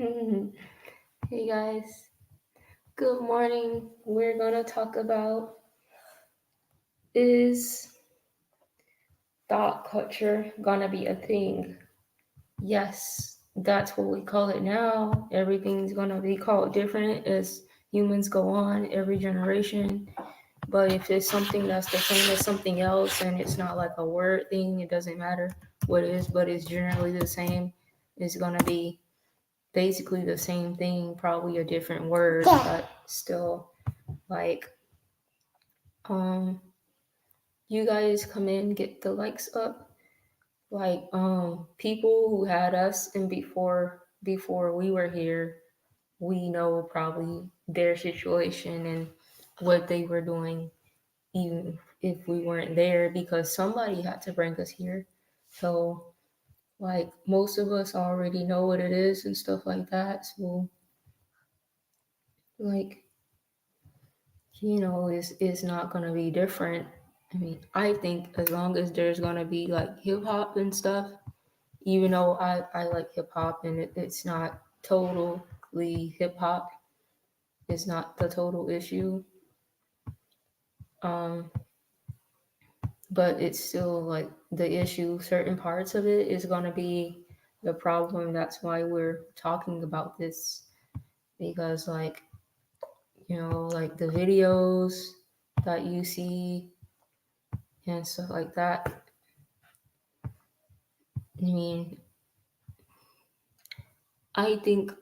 Hey guys, good morning. We're gonna talk about is thought culture gonna be a thing? Yes, that's what we call it now. Everything's gonna be called different as humans go on, every generation. But if it's something that's the same as something else and it's not like a word thing, it doesn't matter what it is, but it's generally the same, it's gonna be basically the same thing, probably a different word, but still like um you guys come in, get the likes up. Like people who had us and before we were here, we know probably their situation and what they were doing even if we weren't there because somebody had to bring us here. So like most of us already know what it is and stuff like that. So like it's not gonna be different. I mean, I think as long as there's gonna be like hip hop and stuff, even though I like hip hop and it's not totally hip hop, it's not the total issue. Um, but it's still like the issue. Certain parts of it is gonna be the problem. That's why we're talking about this because like the videos that you see and stuff like that. I mean, I think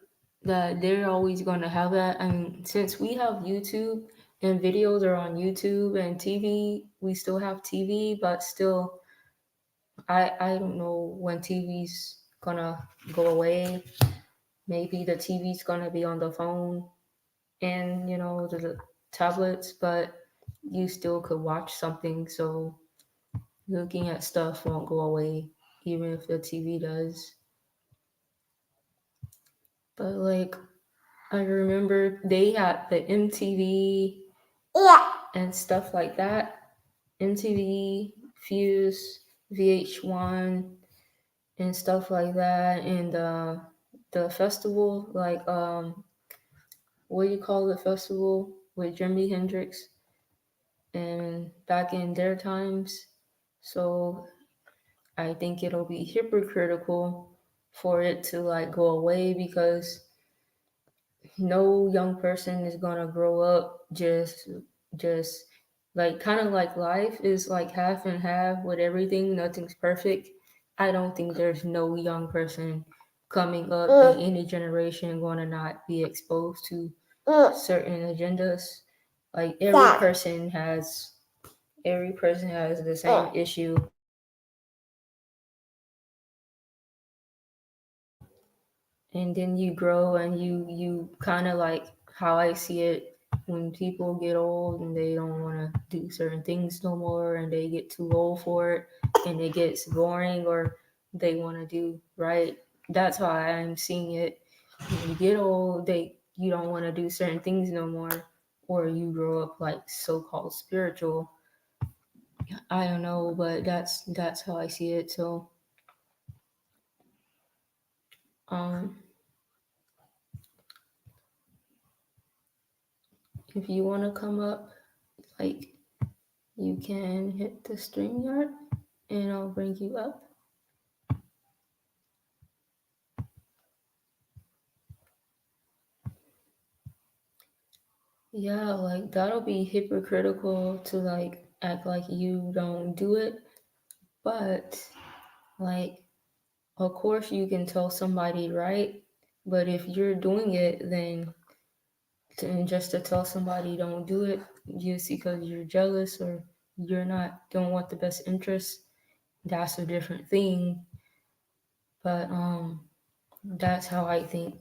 that they're always going to have that. I mean, since we have YouTube and videos are on YouTube and TV, we still have TV, but still, I don't know when TV's gonna go away. Maybe the TV's gonna be on the phone and the tablets, but you still could watch something. So looking at stuff won't go away, even if the TV does. But like I remember they had the MTV and stuff like that. MTV, Fuse, VH1, and stuff like that. And the festival, like what do you call the festival with Jimi Hendrix and back in their times. So I think it'll be hypocritical for it to like go away because no young person is gonna grow up just like kind of like life is like half and half with everything. Nothing's perfect. I don't think there's no young person coming up in any generation going to not be exposed to certain agendas. Like every person has the same issue. And then you grow and you kind of like how I see it when people get old and they don't want to do certain things no more and they get too old for it and it gets boring or they want to do right. That's how I'm seeing it. When you get old, you don't want to do certain things no more, or you grow up like so-called spiritual. I don't know, but that's how I see it. So um if you want to come up, like, you can hit the stream yard and I'll bring you up. Yeah, like that'll be hypocritical to like act like you don't do it, but like of course you can tell somebody right, but if you're doing it, then just to tell somebody don't do it just because you're jealous or don't want the best interest, that's a different thing. But that's how I think.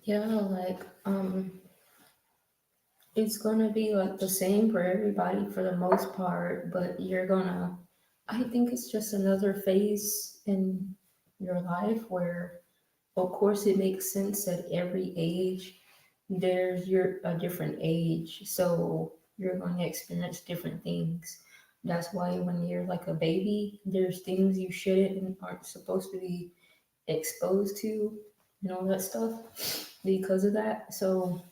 Yeah, like it's gonna be like the same for everybody for the most part, but you're gonna, I think it's just another phase in your life where, of course, it makes sense at every age. There's you're a different age, so you're going to experience different things. That's why when you're like a baby, there's things you shouldn't and aren't supposed to be exposed to and all that stuff because of that. So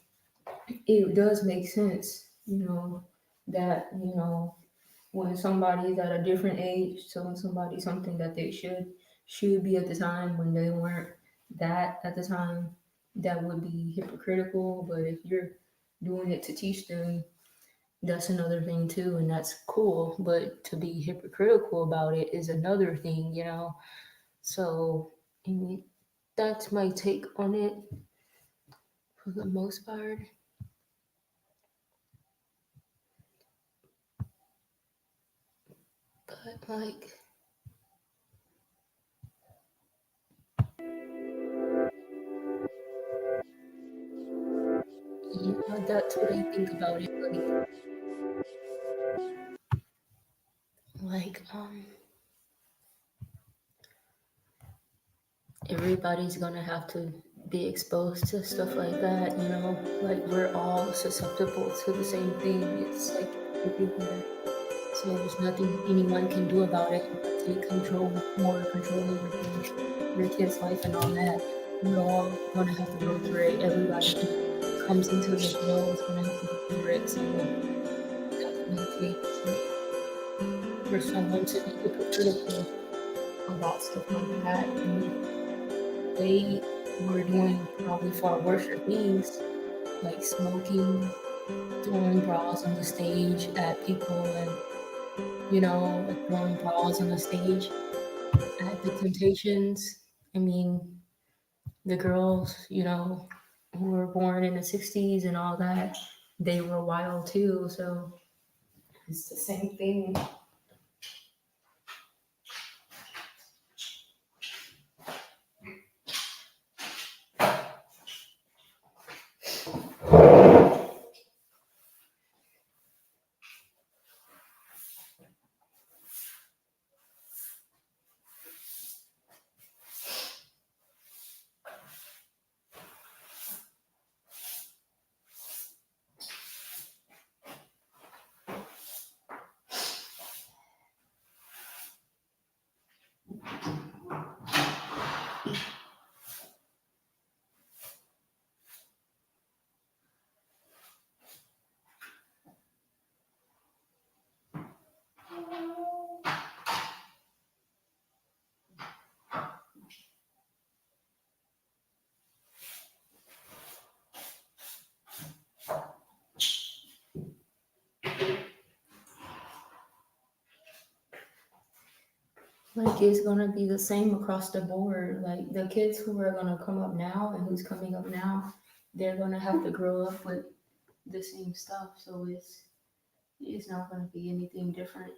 it does make sense, that, when somebody's at a different age, telling somebody something that they should be at the time when they weren't that at the time, that would be hypocritical. But if you're doing it to teach them, that's another thing too, and that's cool. But to be hypocritical about it is another thing. So, I mean, that's my take on it for the most part. But like, yeah, that's what I think about it. Like, everybody's gonna have to be exposed to stuff like that. Like we're all susceptible to the same thing. It's like everywhere. So there's nothing anyone can do about it but take more control over things, your kid's life and all that. We're all gonna have to go through it. Everybody who comes into this world is gonna have to go through it. So that's my take. So for someone to be hypocritical about stuff like that, I mean, they were doing probably far worse things, like smoking, throwing bras on the stage at people, and like throwing bras on the stage at the Temptations. I mean, the girls, who were born in the '60s and all that, they were wild too. So it's the same thing. Like it's gonna be the same across the board. Like the kids who are gonna come up now and who's coming up now, they're gonna have to grow up with the same stuff. So it's not gonna be anything different.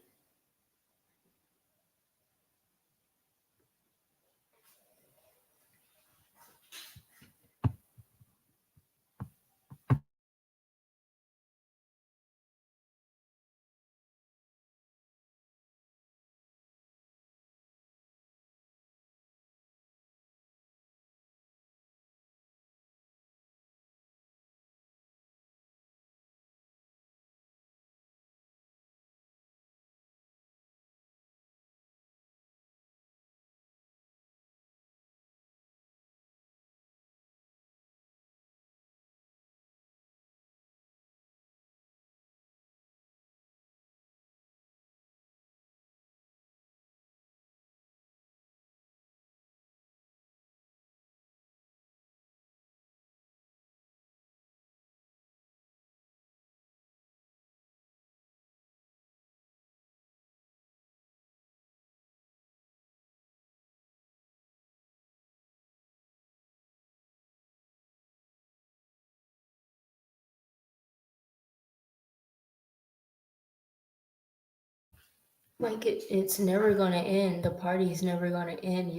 Like it's never gonna end. The party's never gonna end.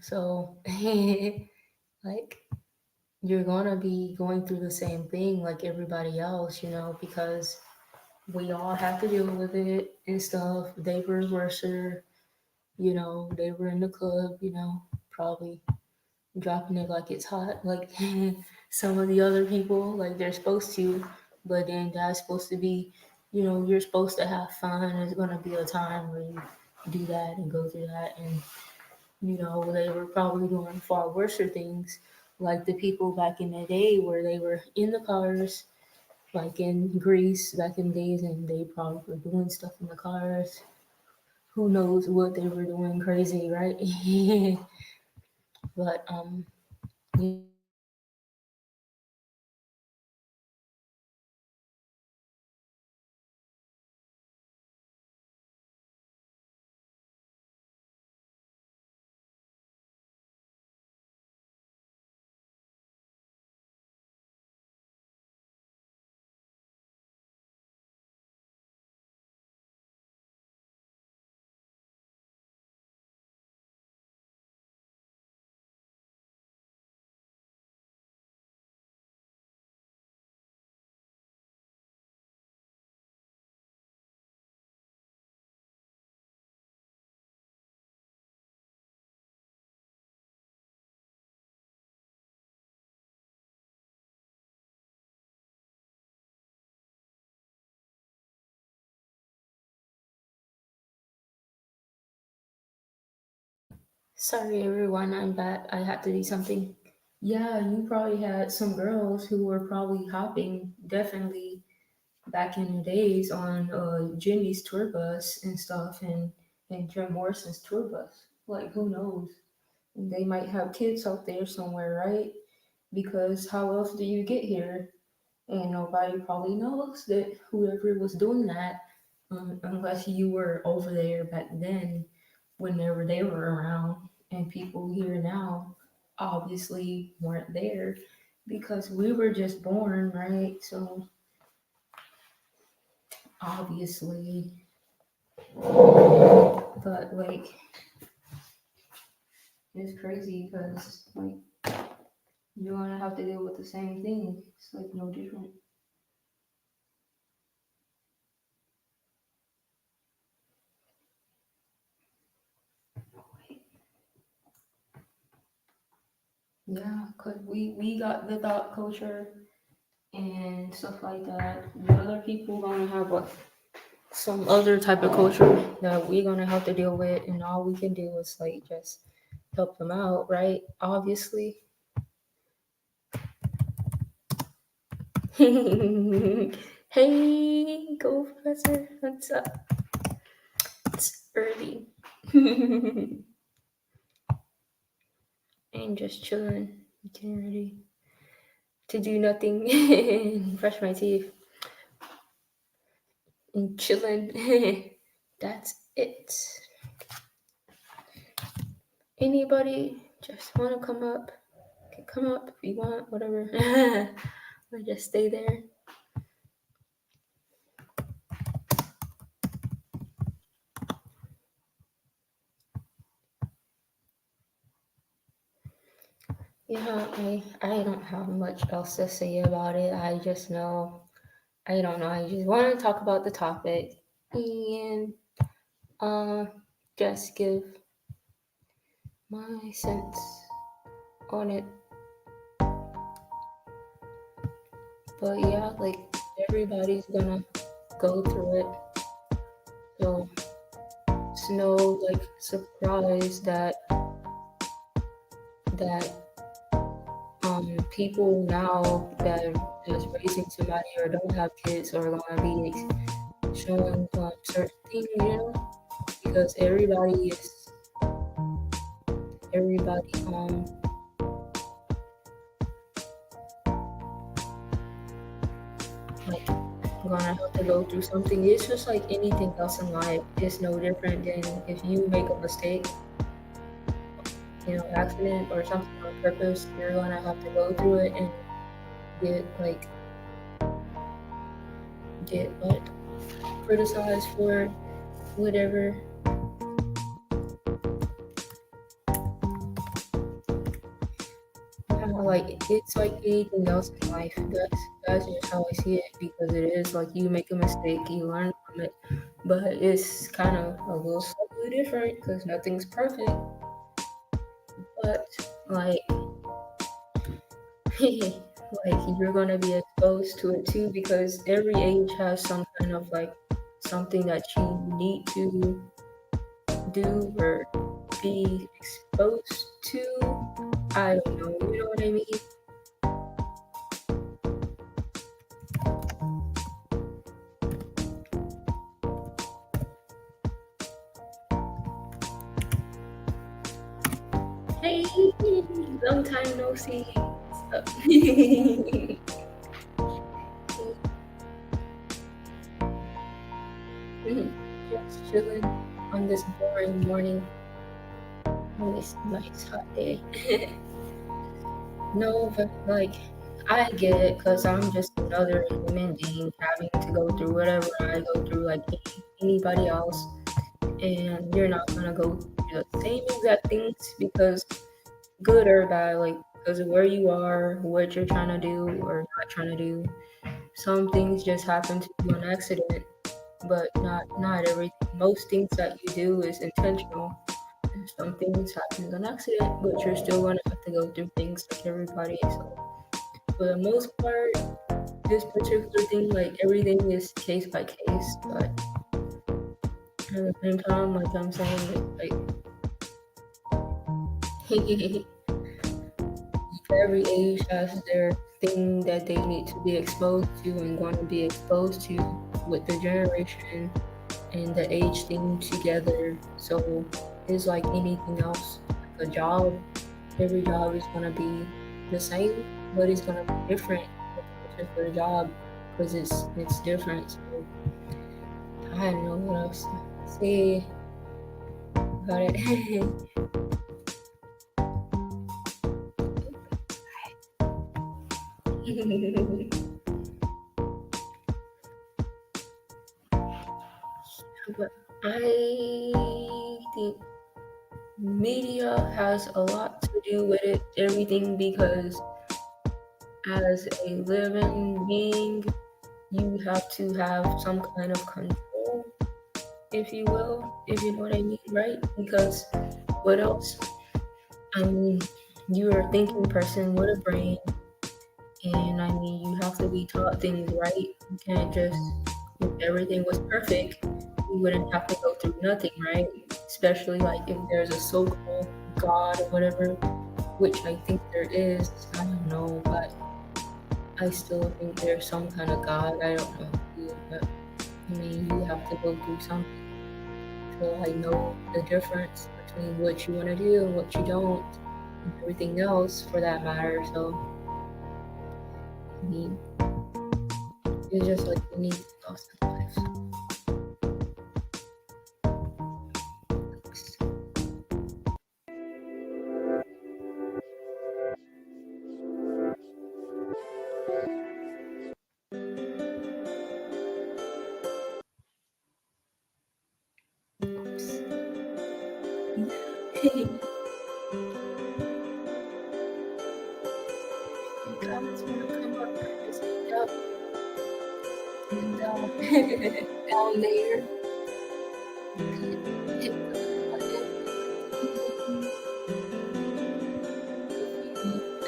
So like you're gonna be going through the same thing like everybody else, because we all have to deal with it and stuff. They were worser, they were in the club, probably dropping it like it's hot, like some of the other people, like they're supposed to. But then that's supposed to be, you're supposed to have fun. There's gonna be a time where you do that and go through that, and they were probably doing far worse things, like the people back in the day where they were in the cars, like in Greece back in the days, and they probably were doing stuff in the cars. Who knows what they were doing crazy, right? But yeah, like sorry everyone, I'm back. I had to do something. Yeah, you probably had some girls who were probably hopping, definitely back in the days, on Jimmy's tour bus and stuff, and Jim Morrison's tour bus. Like, who knows? They might have kids out there somewhere, right? Because how else do you get here? And nobody probably knows that whoever was doing that, unless you were over there back then, whenever they were around. And people here now obviously weren't there because we were just born, right? So obviously, but like, it's crazy because like you're gonna have to deal with the same thing. It's like no different. Yeah, cause we got the thought culture and stuff like that. The other people gonna have some other type of culture that we're gonna have to deal with, and all we can do is like just help them out, right? Obviously. Hey, go professor, what's up? It's early. And just chilling, getting ready to do nothing and brush my teeth and chilling. That's it. Anybody just want to come up? Can come up if you want, whatever. Or just stay there. Yeah, I don't have much else to say about it. I just know, I don't know. I just want to talk about the topic and uh, just give my sense on it. But yeah, like everybody's gonna go through it. So it's no like surprise that people now that are just raising somebody or don't have kids are gonna be showing certain things, because everybody like gonna have to go through something. It's just like anything else in life. It's no different than if you make a mistake, accident or something on purpose, you're gonna have to go through it and get like get what criticized for whatever. Yeah, like it's like anything else in life. That's just how I see it because it is like you make a mistake, you learn from it, but it's kind of a little slightly different because nothing's perfect. But like, like you're gonna be exposed to it too because every age has some kind of like something that you need to do or be exposed to. I don't know, you know what I mean? Hey, long time no see. Just chilling on this boring morning on this nice hot day. No, but like I get it because I'm just another human being having to go through whatever I go through, like anybody else, and you're not gonna go through the same exact things because good or bad, like because of where you are, what you're trying to do or not trying to do. Some things just happen to you on accident, but not everything. Most things that you do is intentional. And some things happen on accident, but you're still gonna have to go through things like everybody. So for the most part, this particular thing, like everything is case by case, but at the same time, like I'm saying, like every age has their thing that they need to be exposed to and going to be exposed to with the generation and the age thing together. So it's like anything else, like a job. Every job is gonna be the same, but it's gonna be different with a particular job because it's different. So I don't know what else to say about it. But I think media has a lot to do with it, everything, because as a living being, you have to have some kind of control, if you will, if you know what I mean, right? Because what else? I mean, you're a thinking person with a brain, and I mean, you have to be taught things right. You can't just, if everything was perfect, you wouldn't have to go through nothing, right? Especially like if there's a so called God or whatever, which I think there is. I don't know, but I still think there's some kind of God. I don't know who, but I mean, you have to go through something to like know the difference between what you want to do and what you don't, and everything else for that matter. So, I mean, it's just like anything else in life. Oops. You guys want to come up and just hang out and down there, hit the button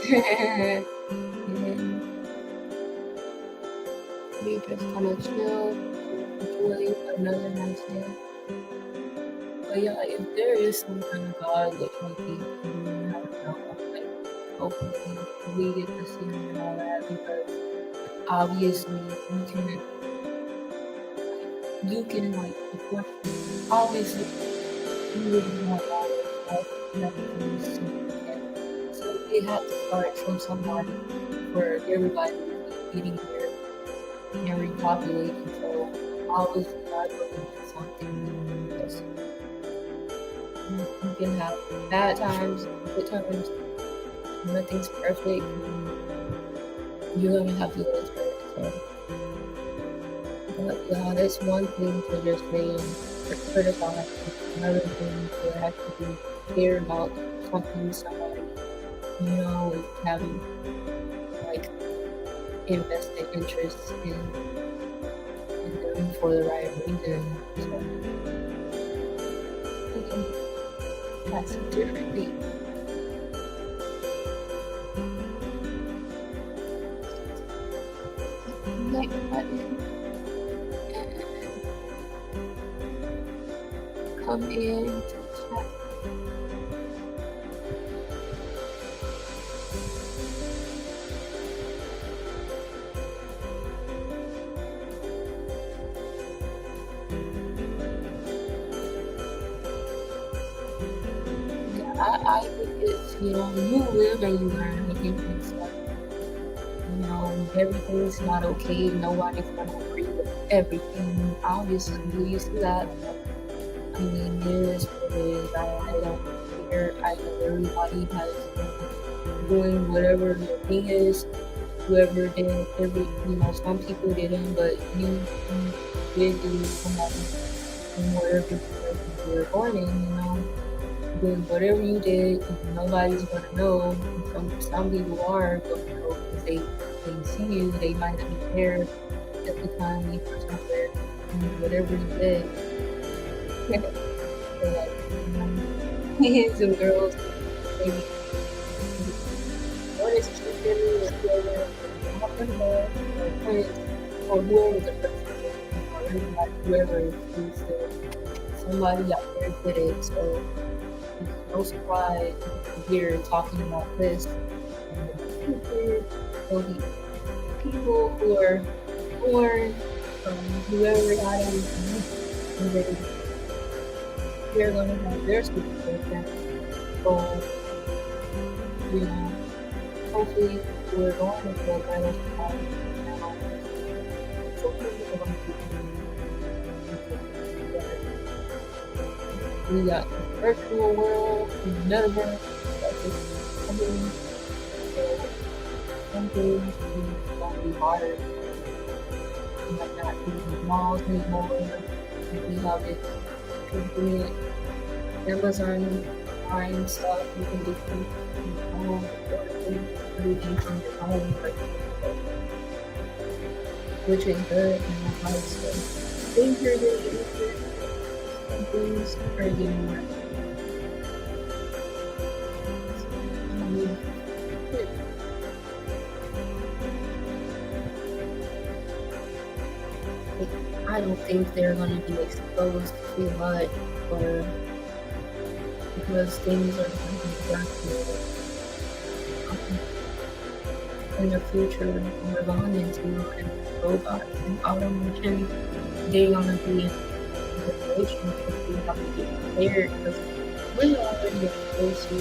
if and we just gonna chill, enjoy another nice day. But yeah, if there is some kind of God, which might be, I don't know, like hopefully we get to see him and all that because obviously you can like support obviously you wouldn't want all this stuff and everything is so they have to start from somebody for everybody to be getting there and repopulating. So obviously God will do something because you can have bad times, good times, nothing's perfect. You're gonna have to go through it. So but yeah, that's one thing to just say and criticize. Another thing to actually care about something somebody having like invested interests in them for the right reason. So we can pass it differently. Like button and come in to chat. Yeah, I think it's, you live and you learn. I think it's everything's not okay. Nobody's gonna agree with everything. Obviously, you see that. I mean, it is what it is. I don't care. I know everybody has been doing whatever their thing is. Whoever did some people didn't, but you did do somebody in whatever direction you were going in, doing whatever you did, nobody's gonna know. Some people are gonna know because they see you. They might not be there at the time you were somewhere, whatever you did. So like, some girls maybe one is cheating or whoever, or friends, or whoever the person is, or everybody, whoever is there. Somebody out there did it, so it's no surprise here talking about this. And the future will be people who are born from whoever got them, and they're going to have their situation. So, hopefully we're going to feel better society now. Hopefully we're going to be better. We got the virtual world, the metaverse, that's just coming. So some things are going to be harder. We might not be in the malls anymore. We have this convenient Amazon Prime stuff. You can do things from your home, everything from your home, which is good and nice. So things are getting easier and things are getting worse. I don't think they're going to be exposed too much, or because things are going to be working in the future. We're going into robots and automation. They're going to be in a generation because we have to be prepared, because we're already exposed to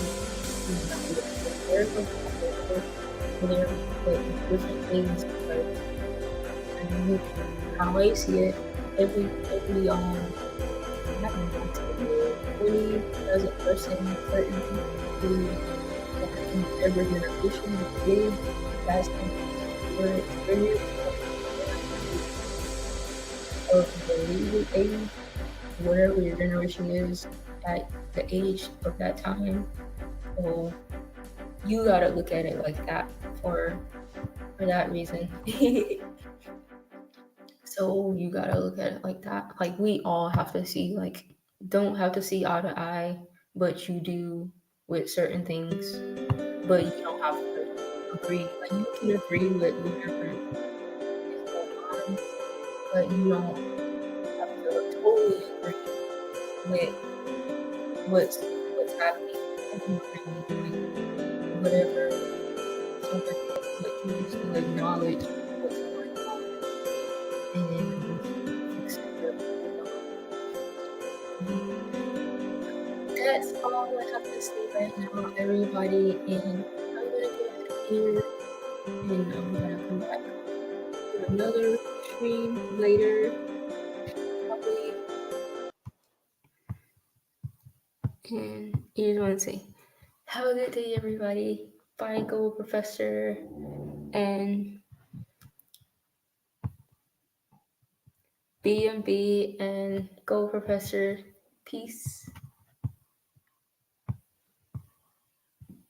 they're going to they're different things. But how I see it, every not every as a person, certain people in every generation live has for experience of the legal age, whatever your generation is at the age of that time. So you gotta look at it like that for that reason. So you gotta look at it like that. Like we all have to see, like, don't have to see eye to eye, but you do with certain things. But you don't have to agree. Like you can agree with whatever is going on, but you don't have to totally agree with what's happening. And you agree with whatever somebody else, but you just to acknowledge what's going on and then fix it. That's all I have to say right now, everybody. And I'm gonna go ahead here and I'm gonna come back to another stream later, probably. And you just want to say, have a good day, everybody. Bye, Go Professor. And B and B and Go Professor. Peace.